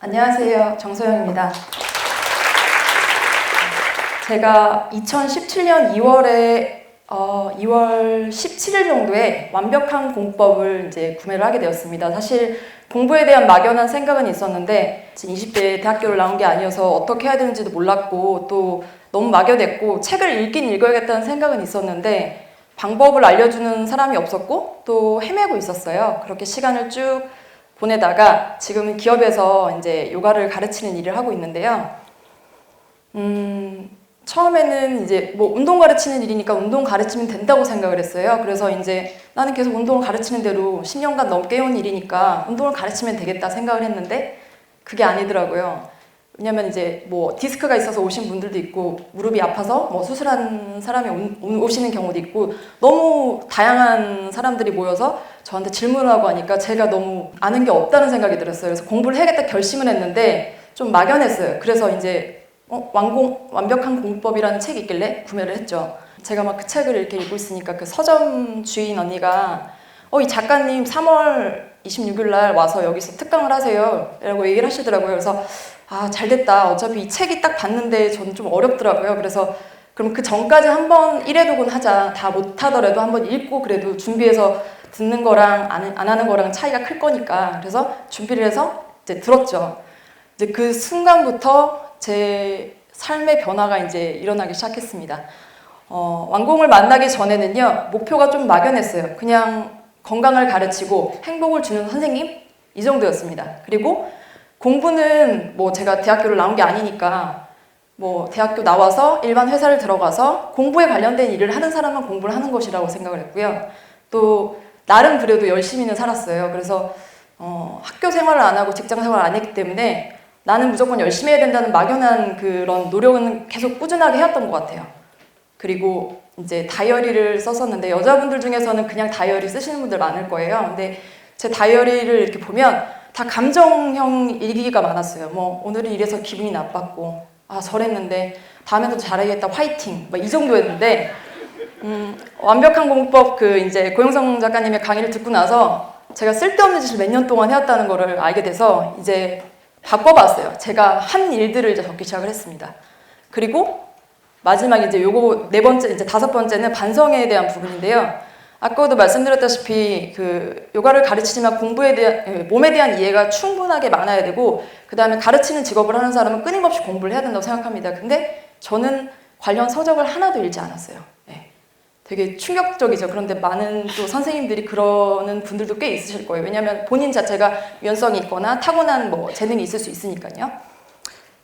안녕하세요. 정소영입니다. 제가 2017년 2월 17일 정도에 완벽한 공법을 이제 구매를 하게 되었습니다. 사실 공부에 대한 막연한 생각은 있었는데 20대에 대학교를 나온 게 아니어서 어떻게 해야 되는지도 몰랐고 또 너무 막연했고 책을 읽긴 읽어야겠다는 생각은 있었는데 방법을 알려주는 사람이 없었고 또 헤매고 있었어요. 그렇게 시간을 쭉 보내다가 지금은 기업에서 이제 요가를 가르치는 일을 하고 있는데요. 처음에는 이제 뭐 운동 가르치는 일이니까 운동 가르치면 된다고 생각을 했어요. 그래서 이제 나는 계속 운동을 가르치는 대로 10년간 넘게 해온 일이니까 운동을 가르치면 되겠다 생각을 했는데 그게 아니더라고요. 왜냐면 이제 뭐 디스크가 있어서 오신 분들도 있고 무릎이 아파서 뭐 수술한 사람이 오시는 경우도 있고 너무 다양한 사람들이 모여서 저한테 질문을 하고 하니까 제가 너무 아는 게 없다는 생각이 들었어요. 그래서 공부를 해야겠다 결심을 했는데 좀 막연했어요. 그래서 이제 완벽한 공법이라는 책이 있길래 구매를 했죠. 제가 막 그 책을 이렇게 읽고 있으니까 그 서점 주인 언니가 이 작가님 3월 26일 날 와서 여기서 특강을 하세요 라고 얘기를 하시더라고요. 그래서 잘됐다. 어차피 이 책이 딱 봤는데 저는 좀 어렵더라고요. 그래서 그럼 그 전까지 한번 1회독은 하자. 다 못하더라도 한번 읽고 그래도 준비해서 듣는 거랑 안 하는 거랑 차이가 클 거니까. 그래서 준비를 해서 이제 들었죠. 이제 그 순간부터 제 삶의 변화가 이제 일어나기 시작했습니다. 완공을 만나기 전에는요, 목표가 좀 막연했어요. 그냥 건강을 가르치고 행복을 주는 선생님? 이 정도였습니다. 그리고 공부는 뭐 제가 대학교를 나온 게 아니니까 뭐 대학교 나와서 일반 회사를 들어가서 공부에 관련된 일을 하는 사람만 공부를 하는 것이라고 생각을 했고요. 또 나름 그래도 열심히는 살았어요. 그래서 학교 생활을 안 하고 직장 생활을 안 했기 때문에 나는 무조건 열심히 해야 된다는 막연한 그런 노력은 계속 꾸준하게 해왔던 것 같아요. 그리고 이제 다이어리를 썼었는데 여자분들 중에서는 그냥 다이어리 쓰시는 분들 많을 거예요. 근데 제 다이어리를 이렇게 보면 다 감정형 일기가 많았어요. 뭐 오늘은 이래서 기분이 나빴고 저랬는데 다음에도 잘하겠다 화이팅 막 이 정도였는데 완벽한 공법 그 이제 고영성 작가님의 강의를 듣고 나서 제가 쓸데없는 짓을 몇 년 동안 해왔다는 거를 알게 돼서 이제 바꿔봤어요. 제가 한 일들을 이제 적기 시작을 했습니다. 그리고 마지막에 이제 요거 네 번째, 이제 다섯 번째는 반성에 대한 부분인데요. 아까도 말씀드렸다시피 그 요가를 가르치지만 공부에 대한, 몸에 대한 이해가 충분하게 많아야 되고 그 다음에 가르치는 직업을 하는 사람은 끊임없이 공부를 해야 된다고 생각합니다. 근데 저는 관련 서적을 하나도 읽지 않았어요. 되게 충격적이죠. 그런데 많은 또 선생님들이 그러는 분들도 꽤 있으실 거예요. 왜냐하면 본인 자체가 유연성이 있거나 타고난 뭐 재능이 있을 수 있으니까요.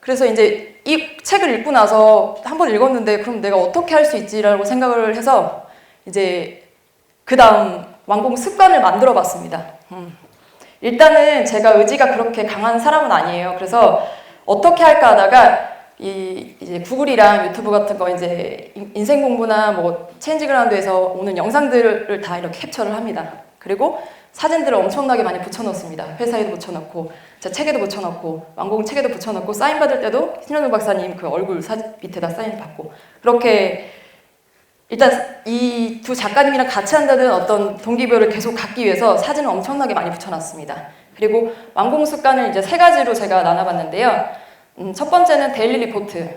그래서 이제 이 책을 읽고 나서 한번 읽었는데 그럼 내가 어떻게 할 수 있지라고 생각을 해서 이제 그 다음 완공 습관을 만들어 봤습니다. 일단은 제가 의지가 그렇게 강한 사람은 아니에요. 그래서 어떻게 할까 하다가 이제 구글이랑 유튜브 같은 거 이제 인생 공부나 뭐 체인지그라운드에서 오는 영상들을 다 이렇게 캡처를 합니다. 그리고 사진들을 엄청나게 많이 붙여놓습니다. 회사에도 붙여놓고 제 책에도 붙여놓고 완공 책에도 붙여놓고 사인 받을 때도 신현우 박사님 그 얼굴 사진 밑에다 사인 받고 그렇게 일단 이 두 작가님이랑 같이 한다는 어떤 동기부여를 계속 갖기 위해서 사진을 엄청나게 많이 붙여놨습니다. 그리고 완공 습관을 이제 3가지로 제가 나눠봤는데요. 첫 번째는 데일리 리포트.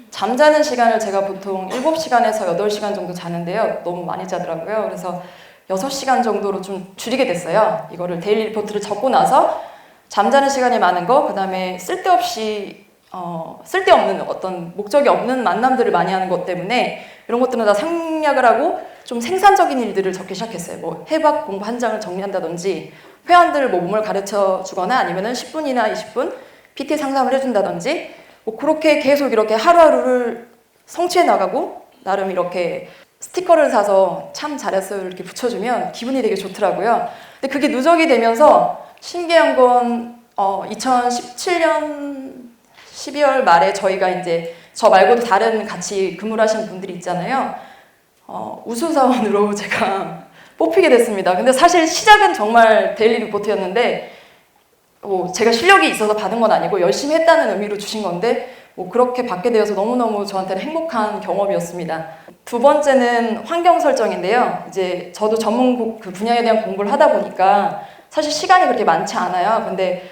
잠자는 시간을 제가 보통 7시간에서 8시간 정도 자는데요. 너무 많이 자더라고요. 그래서 6시간 정도로 좀 줄이게 됐어요. 이거를 데일리 리포트를 적고 나서 잠자는 시간이 많은 거, 그 다음에 쓸데없는 어떤 목적이 없는 만남들을 많이 하는 것 때문에 이런 것들은 다 생략을 하고 좀 생산적인 일들을 적기 시작했어요. 뭐 해박 공부 한 장을 정리한다든지 회원들 뭐 몸을 가르쳐 주거나 아니면은 10분이나 20분 PT 상담을 해준다든지 뭐 그렇게 계속 이렇게 하루하루를 성취해 나가고 나름 이렇게 스티커를 사서 참 잘했어요 이렇게 붙여주면 기분이 되게 좋더라고요. 근데 그게 누적이 되면서 신기한 건 2017년 12월 말에 저희가 이제 저 말고도 다른 같이 근무를 하시는 분들이 있잖아요. 우수사원으로 제가 뽑히게 됐습니다. 근데 사실 시작은 정말 데일리 리포트였는데 제가 실력이 있어서 받은 건 아니고 열심히 했다는 의미로 주신 건데 그렇게 받게 되어서 너무너무 저한테는 행복한 경험이었습니다. 두 번째는 환경 설정인데요. 이제 저도 전문 그 분야에 대한 공부를 하다 보니까 사실 시간이 그렇게 많지 않아요. 근데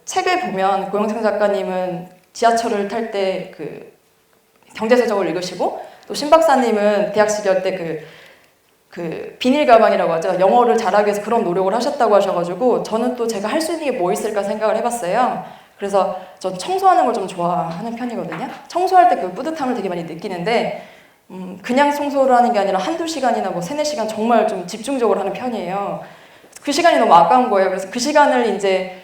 책을 보면 고영생 작가님은 지하철을 탈 때 그 경제서적을 읽으시고 또 신 박사님은 대학 시절 때 그 비닐 가방이라고 하죠. 영어를 잘하기 위해서 그런 노력을 하셨다고 하셔가지고 저는 또 제가 할 수 있는 게 뭐 있을까 생각을 해봤어요. 그래서 전 청소하는 걸 좀 좋아하는 편이거든요. 청소할 때 그 뿌듯함을 되게 많이 느끼는데 그냥 청소를 하는 게 아니라 한두 시간이나 뭐 3-4시간 정말 좀 집중적으로 하는 편이에요. 그 시간이 너무 아까운 거예요. 그래서 그 시간을 이제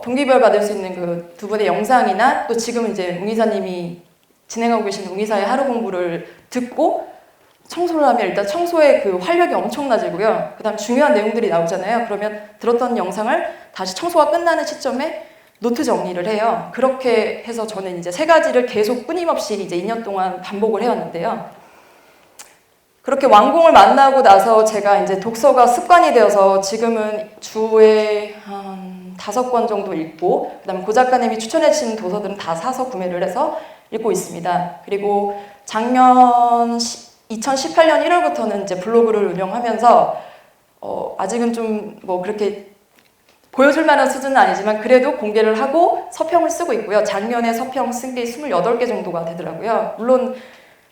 동기부여 받을 수 있는 그 두 분의 영상이나 또 지금 이제 웅이사님이 진행하고 계시는 웅이사의 하루 공부를 듣고 청소를 하면 일단 청소의 그 활력이 엄청나지고요. 그 다음 중요한 내용들이 나오잖아요. 그러면 들었던 영상을 다시 청소가 끝나는 시점에 노트 정리를 해요. 그렇게 해서 저는 이제 3가지를 계속 끊임없이 이제 2년 동안 반복을 해왔는데요. 그렇게 완공을 만나고 나서 제가 이제 독서가 습관이 되어서 지금은 주에 한 5권 정도 읽고, 그 다음에 고 작가님이 추천해 주신 도서들은 다 사서 구매를 해서 읽고 있습니다. 그리고 작년 2018년 1월부터는 이제 블로그를 운영하면서 아직은 좀 뭐 그렇게 보여줄 만한 수준은 아니지만 그래도 공개를 하고 서평을 쓰고 있고요. 작년에 서평 쓴 게 28개 정도가 되더라고요. 물론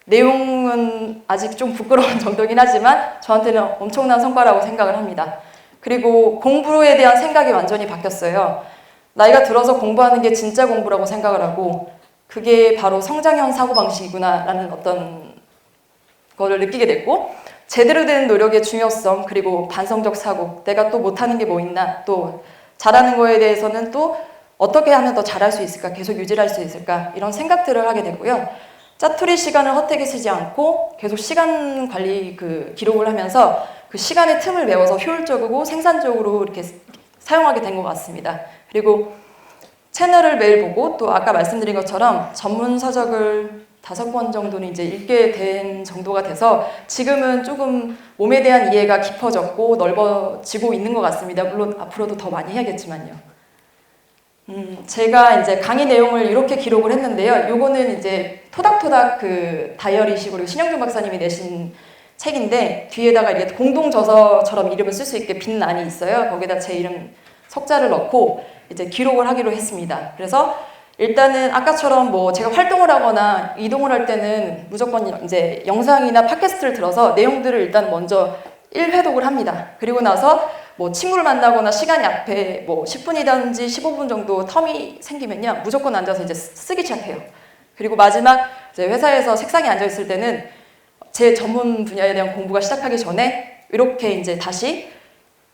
내용은 아직 좀 부끄러운 정도긴 하지만 저한테는 엄청난 성과라고 생각을 합니다. 그리고 공부에 대한 생각이 완전히 바뀌었어요. 나이가 들어서 공부하는 게 진짜 공부라고 생각을 하고 그게 바로 성장형 사고방식이구나 라는 어떤 거를 느끼게 됐고 제대로 된 노력의 중요성 그리고 반성적 사고 내가 또 못하는 게 뭐 있나 또 잘하는 거에 대해서는 또 어떻게 하면 더 잘할 수 있을까 계속 유지할 수 있을까 이런 생각들을 하게 되고요. 짜투리 시간을 헛되게 쓰지 않고 계속 시간 관리 그 기록을 하면서 그 시간의 틈을 메워서 효율적이고 생산적으로 이렇게 사용하게 된 것 같습니다. 그리고 채널을 매일 보고 또 아까 말씀드린 것처럼 전문 서적을 5권 정도는 이제 읽게 된 정도가 돼서 지금은 조금 몸에 대한 이해가 깊어졌고 넓어지고 있는 것 같습니다. 물론 앞으로도 더 많이 해야겠지만요. 제가 이제 강의 내용을 이렇게 기록을 했는데요. 요거는 이제 토닥토닥 그 다이어리식으로 신영준 박사님이 내신 책인데 뒤에다가 이게 공동 저서처럼 이름을 쓸 수 있게 빈 란이 있어요. 거기다 제 이름 석자를 넣고 이제 기록을 하기로 했습니다. 그래서 일단은 아까처럼 뭐 제가 활동을 하거나 이동을 할 때는 무조건 이제 영상이나 팟캐스트를 들어서 내용들을 일단 먼저 1회독을 합니다. 그리고 나서 뭐 친구를 만나거나 시간이 앞에 뭐 10분이든지 15분 정도 텀이 생기면요. 무조건 앉아서 이제 쓰기 시작해요. 그리고 마지막 이제 회사에서 책상에 앉아 있을 때는 제 전문 분야에 대한 공부가 시작하기 전에 이렇게 이제 다시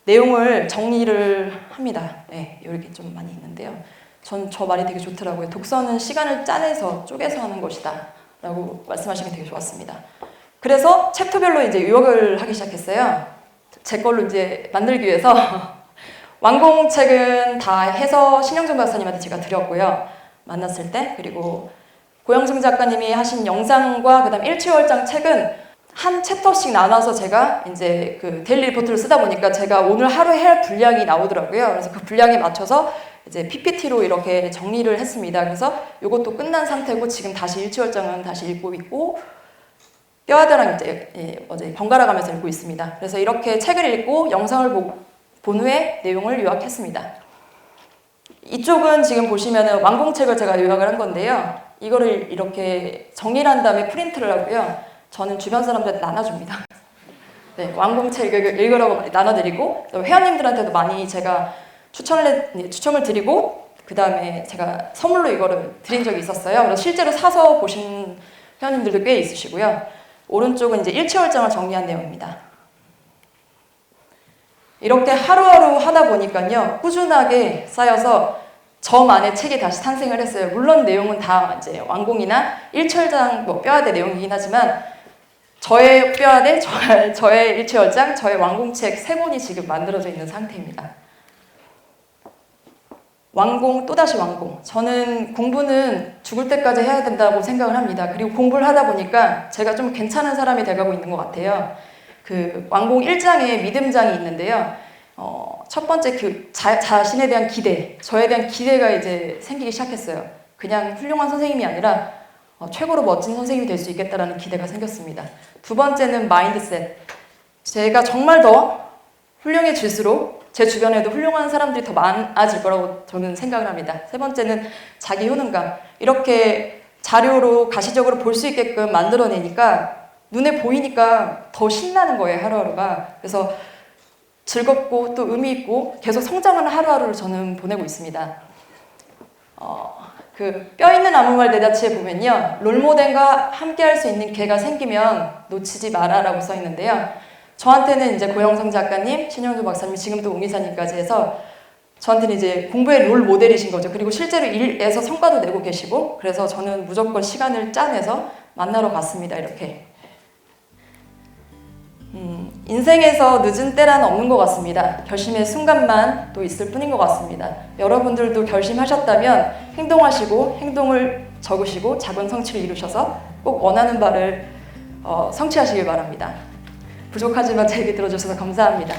내용을 정리를 합니다. 네, 이렇게 좀 많이 있는데요. 전 저 말이 되게 좋더라고요. 독서는 시간을 짜내서 쪼개서 하는 것이다 라고 말씀하시는 게 되게 좋았습니다. 그래서 챕터별로 이제 요약을 하기 시작했어요. 제 걸로 이제 만들기 위해서 완공책은 다 해서 신영준 박사님한테 제가 드렸고요. 만났을 때. 그리고 고영승 작가님이 하신 영상과 그다음 일취월장 책은 한 챕터씩 나눠서 제가 이제 그 데일리 리포트를 쓰다 보니까 제가 오늘 하루에 할 분량이 나오더라고요. 그래서 그 분량에 맞춰서 이제 PPT로 이렇게 정리를 했습니다. 그래서 이것도 끝난 상태고 지금 다시 일취월장은 다시 읽고 있고 뼈아대랑 이제 어제 번갈아 가면서 읽고 있습니다. 그래서 이렇게 책을 읽고 영상을 본 후에 내용을 요약했습니다. 이쪽은 지금 보시면은 완공책을 제가 요약을 한 건데요. 이거를 이렇게 정리를 한 다음에 프린트를 하고요. 저는 주변 사람들한테 나눠줍니다. 네, 완공책을 읽으라고 많이 나눠드리고 회원님들한테도 많이 제가 추첨을 드리고 그 다음에 제가 선물로 이거를 드린 적이 있었어요. 그래서 실제로 사서 보신 회원님들도 꽤 있으시고요. 오른쪽은 이제 일취월장을 정리한 내용입니다. 이렇게 하루하루 하다 보니까요, 꾸준하게 쌓여서 저만의 책이 다시 탄생을 했어요. 물론 내용은 다 이제 완공이나 일취월장 뭐 뼈아대 내용이긴 하지만 저의 뼈아대, 저의 일취월장, 저의 완공책 3권이 지금 만들어져 있는 상태입니다. 완공, 또다시 완공. 저는 공부는 죽을 때까지 해야 된다고 생각을 합니다. 그리고 공부를 하다 보니까 제가 좀 괜찮은 사람이 돼가고 있는 것 같아요. 그 완공 1장에 믿음장이 있는데요. 첫 번째 그 자신에 대한 기대, 저에 대한 기대가 이제 생기기 시작했어요. 그냥 훌륭한 선생님이 아니라 최고로 멋진 선생님이 될 수 있겠다라는 기대가 생겼습니다. 두 번째는 마인드셋. 제가 정말 더 훌륭해질수록 제 주변에도 훌륭한 사람들이 더 많아질 거라고 저는 생각을 합니다. 세 번째는 자기 효능감. 이렇게 자료로 가시적으로 볼 수 있게끔 만들어내니까 눈에 보이니까 더 신나는 거예요, 하루하루가. 그래서 즐겁고 또 의미 있고 계속 성장하는 하루하루를 저는 보내고 있습니다. 그 뼈있는 아무 말 대잔치에 보면요, 롤모델과 함께 할 수 있는 기회가 생기면 놓치지 마라라고 써 있는데요. 저한테는 이제 고영성 작가님, 신영주 박사님, 지금도 옹 이사님까지 해서 저한테는 이제 공부의 롤 모델이신 거죠. 그리고 실제로 일에서 성과도 내고 계시고, 그래서 저는 무조건 시간을 짜내서 만나러 갔습니다. 이렇게. 인생에서 늦은 때란 없는 것 같습니다. 결심의 순간만 또 있을 뿐인 것 같습니다. 여러분들도 결심하셨다면 행동하시고 행동을 적으시고 작은 성취를 이루셔서 꼭 원하는 바를 성취하시길 바랍니다. 부족하지만 제 얘기 들어주셔서 감사합니다.